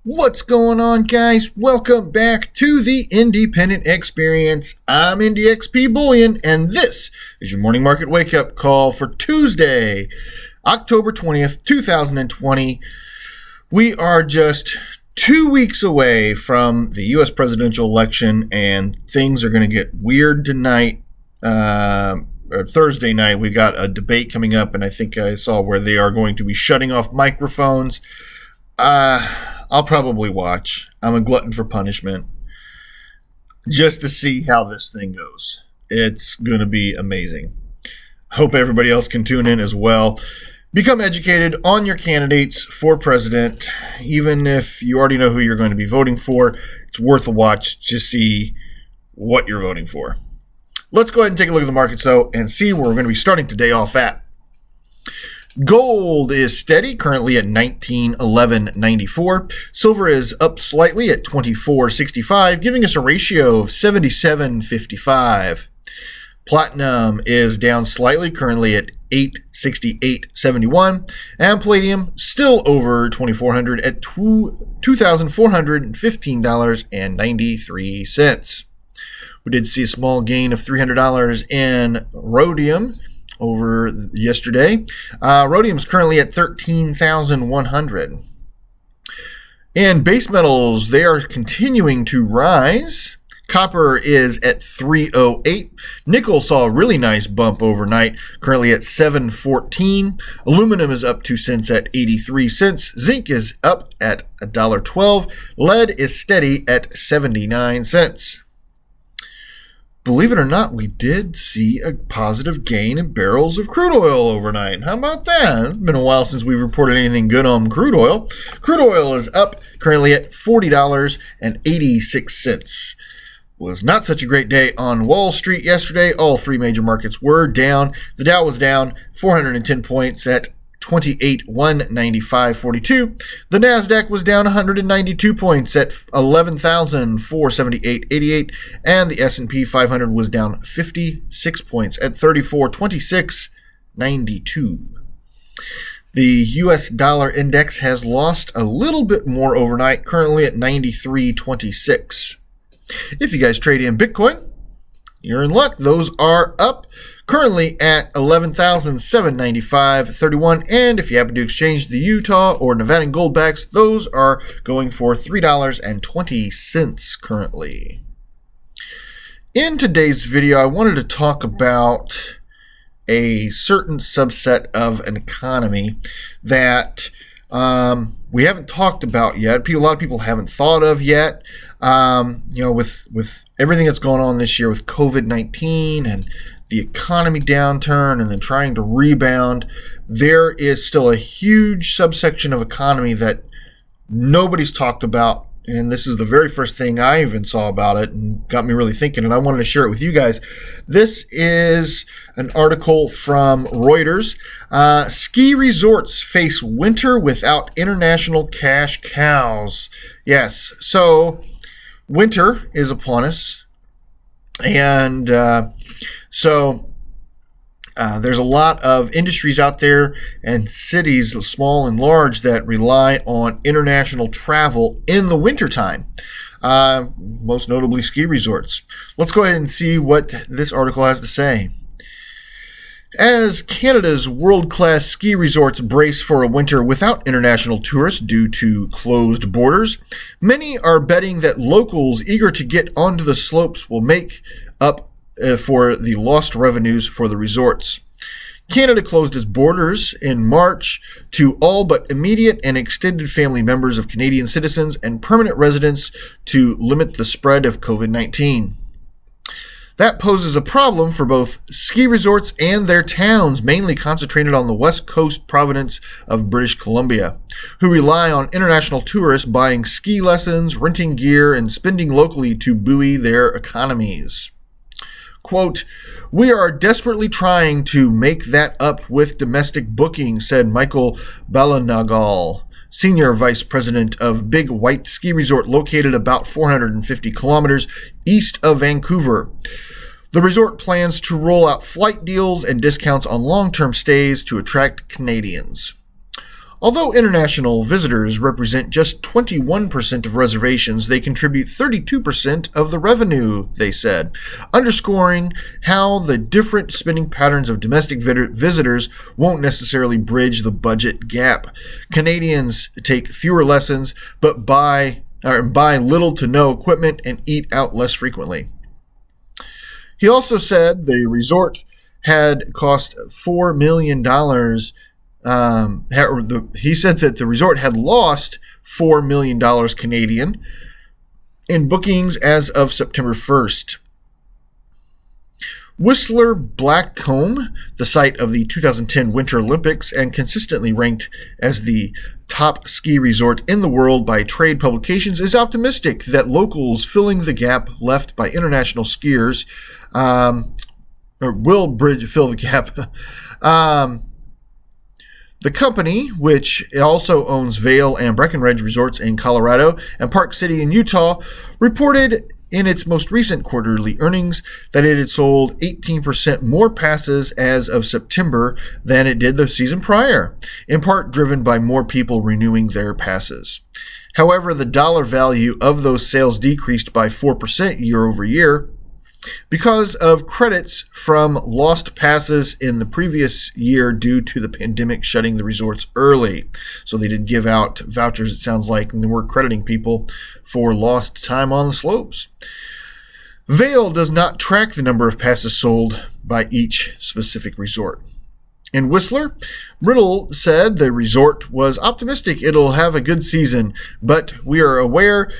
What's going on, guys? Welcome back to the Independent Experience. I'm IndyXP Bullion, and this is your morning market wake-up call for Tuesday, October 20th, 2020. We are just 2 weeks away from the U.S. presidential election, and things are going to get weird tonight. Or Thursday night, we got a debate coming up, and I think I saw where they are going to be shutting off microphones. I'll probably watch. I'm a glutton for punishment just to see how this thing goes. It's going to be amazing. Hope everybody else can tune in as well. Become educated on your candidates for president. Even if you already know who you're going to be voting for, it's worth a watch to see what you're voting for. Let's go ahead and take a look at the markets, though, and see where we're going to be starting today off at. Gold is steady, currently at $19.1194. Silver is up slightly at $24.65, giving us a ratio of 77.55. Platinum is down slightly, currently at $868.71. And palladium still over $2,400 at $2,415.93. We did see a small gain of $300 in rhodium over yesterday. Rhodium is currently at $13,100. In base metals, they are continuing to rise. Copper is at $3.08. Nickel saw a really nice bump overnight, currently at $7.14. Aluminum is up 2 cents at 83 cents. Zinc is up at $1.12. Lead is steady at 79 cents. Believe it or not, we did see a positive gain in barrels of crude oil overnight. How about that? It's been a while since we've reported anything good on crude oil. Crude oil is up currently at $40.86. Was not such a great day on Wall Street yesterday. All three major markets were down. The Dow was down 410 points at 28,195.42. The Nasdaq was down 192 points at 11,478.88, and the S&P 500 was down 56 points at 34,26.92. The US dollar index has lost a little bit more overnight, currently at 93.26. If you guys trade in Bitcoin, you're in luck. Those are up, currently at $11,795.31. And if you happen to exchange the Utah or Nevada Goldbacks, those are going for $3.20 currently. In today's video, I wanted to talk about a certain subset of an economy that we haven't talked about yet. A lot of people haven't thought of yet. With everything that's going on this year with COVID-19 and the economy downturn and then trying to rebound, there is still a huge subsection of economy that nobody's talked about. And this is the very first thing I even saw about it and got me really thinking, and I wanted to share it with you guys. This is an article from Reuters. Ski resorts face winter without international cash cows. Yes, so winter is upon us. And there's a lot of industries out there and cities, small and large, that rely on international travel in the wintertime, most notably ski resorts. Let's go ahead and see what this article has to say. As Canada's world-class ski resorts brace for a winter without international tourists due to closed borders, many are betting that locals eager to get onto the slopes will make up for the lost revenues for the resorts. Canada closed its borders in March to all but immediate and extended family members of Canadian citizens and permanent residents to limit the spread of COVID-19. That poses a problem for both ski resorts and their towns, mainly concentrated on the west coast province of British Columbia, who rely on international tourists buying ski lessons, renting gear, and spending locally to buoy their economies. Quote, "We are desperately trying to make that up with domestic booking," said Michael Balanagal, Senior Vice President of Big White Ski Resort located about 450 kilometers east of Vancouver. The resort plans to roll out flight deals and discounts on long-term stays to attract Canadians. Although international visitors represent just 21% of reservations, they contribute 32% of the revenue, they said, underscoring how the different spending patterns of domestic visitors won't necessarily bridge the budget gap. Canadians take fewer lessons, but buy little to no equipment and eat out less frequently. He also said the resort had cost $4 million. He said that the resort had lost $4 million Canadian in bookings as of September 1st. Whistler Blackcomb, the site of the 2010 Winter Olympics and consistently ranked as the top ski resort in the world by trade publications, is optimistic that locals filling the gap left by international skiers will fill the gap. The company, which also owns Vail and Breckenridge resorts in Colorado and Park City in Utah, reported in its most recent quarterly earnings that it had sold 18% more passes as of September than it did the season prior, in part driven by more people renewing their passes. However, the dollar value of those sales decreased by 4% year over year because of credits from lost passes in the previous year due to the pandemic shutting the resorts early. So they did give out vouchers, it sounds like, and they were crediting people for lost time on the slopes. Vail does not track the number of passes sold by each specific resort. In Whistler, Riddle said the resort was optimistic it'll have a good season, but we are aware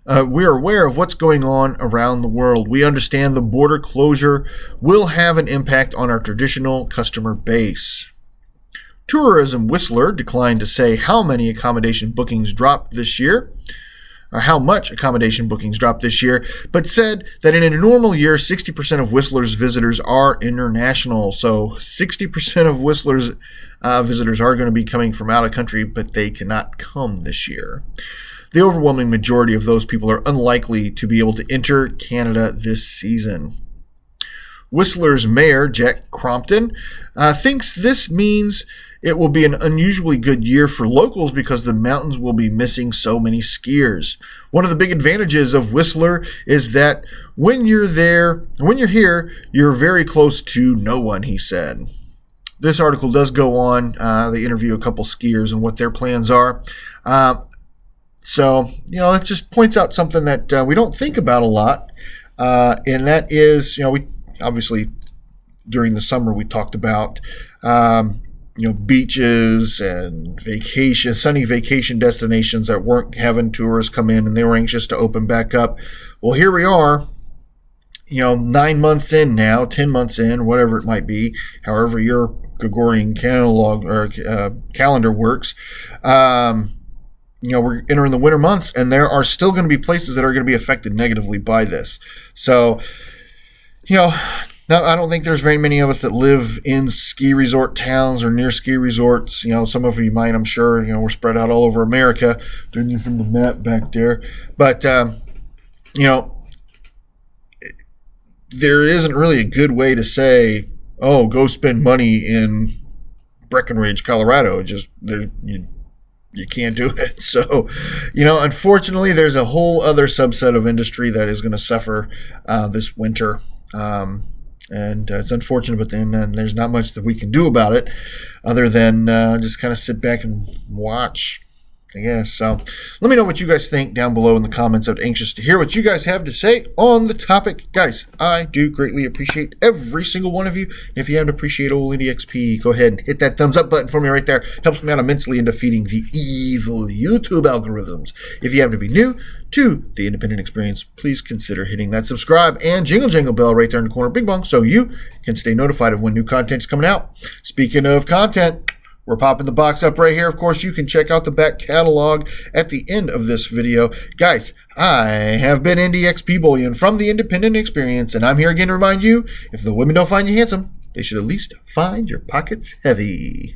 of what's going on around the world. We understand the border closure will have an impact on our traditional customer base. Tourism Whistler declined to say how many accommodation bookings dropped this year, or how much accommodation bookings dropped this year, but said that in a normal year, 60% of Whistler's visitors are international. So 60% of Whistler's visitors are going to be coming from out of country, but they cannot come this year. The overwhelming majority of those people are unlikely to be able to enter Canada this season. Whistler's mayor, Jack Crompton, thinks this means it will be an unusually good year for locals because the mountains will be missing so many skiers. One of the big advantages of Whistler is that when you're here, you're very close to no one, he said. This article does go on. They interview a couple skiers and what their plans are. So, it just points out something that we don't think about a lot, and that is, we obviously during the summer we talked about, beaches and sunny vacation destinations that weren't having tourists come in and they were anxious to open back up. Well, here we are, 9 months in now, 10 months in, whatever it might be, however your Gregorian calendar works. We're entering the winter months, and there are still going to be places that are going to be affected negatively by this. So, now I don't think there's very many of us that live in ski resort towns or near ski resorts. Some of you might, I'm sure. We're spread out all over America. Doing you from the map back there. But, there isn't really a good way to say, oh, go spend money in Breckenridge, Colorado. You can't do it. So, unfortunately, there's a whole other subset of industry that is going to suffer this winter. And it's unfortunate, but then there's not much that we can do about it other than just kind of sit back and watch, I guess. So let me know what you guys think down below in the comments. I'm anxious to hear what you guys have to say on the topic. Guys, I do greatly appreciate every single one of you. And if you haven't appreciated old Indie XP, go ahead and hit that thumbs up button for me right there. Helps me out immensely in defeating the evil YouTube algorithms. If you happen to be new to the independent experience, please consider hitting that subscribe and jingle bell right there in the corner, bing bong, so you can stay notified of when new content is coming out. Speaking of content, we're popping the box up right here. Of course, you can check out the back catalog at the end of this video. Guys, I have been Indie XP Bullion from the Independent Experience, and I'm here again to remind you, if the women don't find you handsome, they should at least find your pockets heavy.